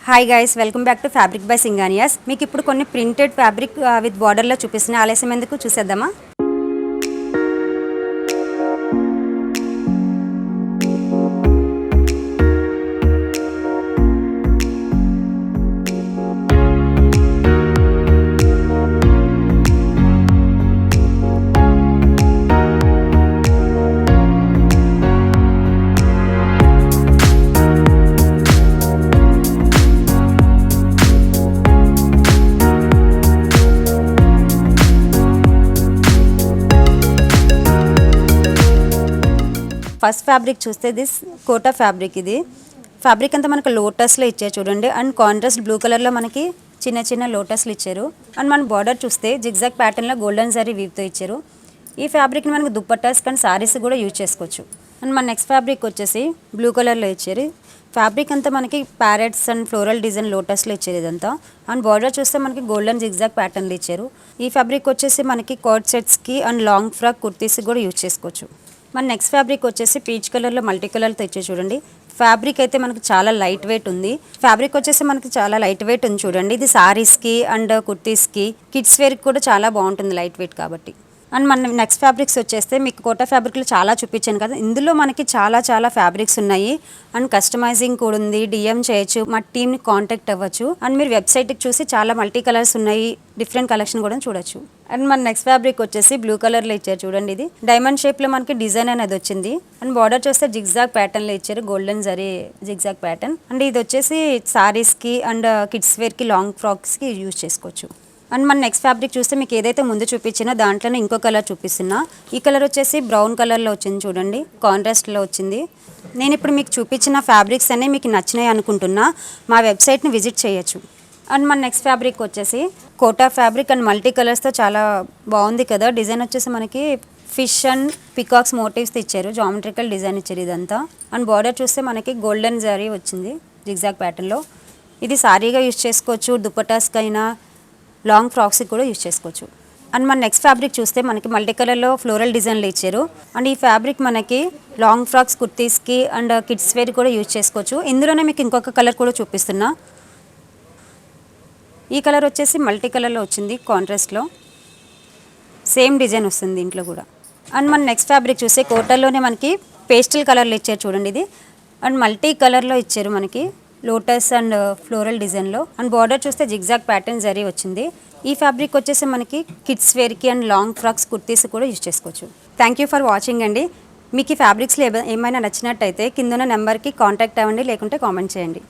Hi guys, welcome back to fabric by Singhanias. మీకు ఇప్పుడు కొన్ని ప్రింటెడ్ ఫ్యాబ్రిక్ విత్ బార్డర్లో చూపిస్తున్నా. ఆలస్యం ఎందుకు, చూసేద్దామా? ఫస్ట్ ఫ్యాబ్రిక్ చూస్తే దిస్ కోటా ఫ్యాబ్రిక్. ఇది ఫ్యాబ్రిక్ అంతా మనకు లోటస్లో ఇచ్చారు చూడండి. అండ్ కాంట్రాస్ట్ బ్లూ కలర్లో మనకి చిన్న చిన్న లోటస్లు ఇచ్చారు. అండ్ మన బార్డర్ చూస్తే జిగ్జాగ్ ప్యాటర్న్లో గోల్డెన్ జరీ వీవ్తో ఇచ్చారు. ఈ ఫ్యాబ్రిక్ని మనకు దుప్పట్టాస్ కానీ సారీస్ కూడా యూజ్ చేసుకోవచ్చు. అండ్ మన నెక్స్ట్ ఫ్యాబ్రిక్ వచ్చేసి బ్లూ కలర్లో ఇచ్చారు. ఫ్యాబ్రిక్ అంతా మనకి ప్యారెట్స్ అండ్ ఫ్లోరల్ డిజైన్ లోటస్లో ఇచ్చారు ఇదంతా. అండ్ బార్డర్ చూస్తే మనకి గోల్డెన్ జిగ్జాగ్ ప్యాటర్న్లో ఇచ్చారు. ఈ ఫ్యాబ్రిక్ వచ్చేసి మనకి కోట్ సెట్స్కి అండ్ లాంగ్ ఫ్రాక్ కుర్తీస్కి కూడా యూజ్ చేసుకోవచ్చు. మన నెక్స్ట్ ఫ్యాబ్రిక్ వచ్చేసి పీచ్ కలర్లో మల్టీ కలర్తో ఇచ్చే చూడండి. ఫ్యాబ్రిక్ అయితే మనకి చాలా లైట్ వెయిట్ ఉంది. ఫ్యాబ్రిక్ వచ్చేసి మనకి చాలా లైట్ వెయిట్ ఉంది చూడండి. ఇది సారీస్కి అండ్ కుర్తీస్కి, కిడ్స్ వేర్కి కూడా చాలా బాగుంటుంది లైట్ వెయిట్ కాబట్టి. అండ్ మన నెక్స్ట్ ఫ్యాబ్రిక్స్ వచ్చేస్తే మీకు కోటా ఫ్యాబ్రిక్లో చాలా చూపించాను కదా, ఇందులో మనకి చాలా ఫ్యాబ్రిక్స్ ఉన్నాయి. అండ్ కస్టమైజింగ్ కూడా ఉంది, డిఎం చేయొచ్చు, మా టీమ్ని కాంటాక్ట్ అవ్వచ్చు. అండ్ మీరు వెబ్సైట్కి చూసి చాలా మల్టీ కలర్స్ ఉన్నాయి, డిఫరెంట్ కలెక్షన్ కూడా చూడొచ్చు. అండ్ మన నెక్స్ట్ ఫ్యాబ్రిక్ వచ్చేసి బ్లూ కలర్లో ఇచ్చారు చూడండి. ఇది డైమండ్ షేప్లో మనకి డిజైన్ అనేది వచ్చింది. అండ్ బార్డర్ చూస్తే జిగ్జాగ్ ప్యాటర్న్లో ఇచ్చారు, golden zari zigzag pattern. And ఇది వచ్చేసి సారీస్కి అండ్ కిడ్స్ వేర్కి, లాంగ్ ఫ్రాక్స్కి యూజ్ చేసుకోవచ్చు. అండ్ మన నెక్స్ట్ ఫ్యాబ్రిక్ చూస్తే మీకు ఏదైతే ముందు చూపించినా దాంట్లోనే ఇంకో కలర్ చూపిస్తున్నా. ఈ కలర్ వచ్చేసి బ్రౌన్ కలర్లో వచ్చింది చూడండి, కాంట్రాస్ట్లో వచ్చింది. నేను ఇప్పుడు మీకు చూపించిన ఫ్యాబ్రిక్స్ అన్నీ మీకు నచ్చినాయి అనుకుంటున్నా. మా వెబ్సైట్ని విజిట్ చేయొచ్చు. అండ్ మన నెక్స్ట్ ఫ్యాబ్రిక్ వచ్చేసి కోటా ఫ్యాబ్రిక్ అండ్ మల్టీ కలర్స్తో చాలా బాగుంది కదా. డిజైన్ వచ్చేసి మనకి ఫిష్ అండ్ పికాక్స్ మోటివ్స్ ఇచ్చారు, జామెట్రికల్ డిజైన్ ఇచ్చారు ఇదంతా. అండ్ బార్డర్ చూస్తే మనకి గోల్డెన్ జరీ వచ్చింది జిగ్జాగ్ ప్యాటర్న్లో. ఇది సారీగా యూజ్ చేసుకోవచ్చు, దుపటాస్కైనా లాంగ్ ఫ్రాక్స్కి కూడా యూజ్ చేసుకోవచ్చు. అండ్ మన నెక్స్ట్ ఫ్యాబ్రిక్ చూస్తే మనకి మల్టీ కలర్లో ఫ్లోరల్ డిజైన్లు ఇచ్చారు. అండ్ ఈ ఫ్యాబ్రిక్ మనకి లాంగ్ ఫ్రాక్స్, కుర్తీస్కి అండ్ కిడ్స్ వేర్ కూడా యూజ్ చేసుకోవచ్చు. ఇందులోనే మీకు ఇంకొక కలర్ కూడా చూపిస్తున్నా. ఈ కలర్ వచ్చేసి మల్టీ కలర్లో వచ్చింది, కాంట్రాస్ట్లో సేమ్ డిజైన్ వస్తుంది దీంట్లో కూడా. అండ్ మన నెక్స్ట్ ఫ్యాబ్రిక్ చూస్తే కోటాలోనే మనకి పేస్టల్ కలర్లో ఇచ్చారు చూడండి. ఇది అండ్ మల్టీ కలర్లో ఇచ్చారు మనకి లోటస్ అండ్ ఫ్లోరల్ డిజైన్లో. అండ్ బార్డర్ చూస్తే జిగ్జాగ్ ప్యాటర్న్ జరీ వచ్చింది. ఈ ఫ్యాబ్రిక్ వచ్చేసి మనకి కిడ్స్ వేర్కి అండ్ లాంగ్ ఫ్రాక్స్, కుర్తీస్ కూడా యూజ్ చేసుకోవచ్చు. థ్యాంక్ యూ ఫర్ వాచింగ్ అండి. మీకు ఈ ఫ్యాబ్రిక్స్లో ఏమైనా నచ్చినట్టయితే కింద నెంబర్కి కాంటాక్ట్ అవ్వండి, లేకుంటే కామెంట్ చేయండి.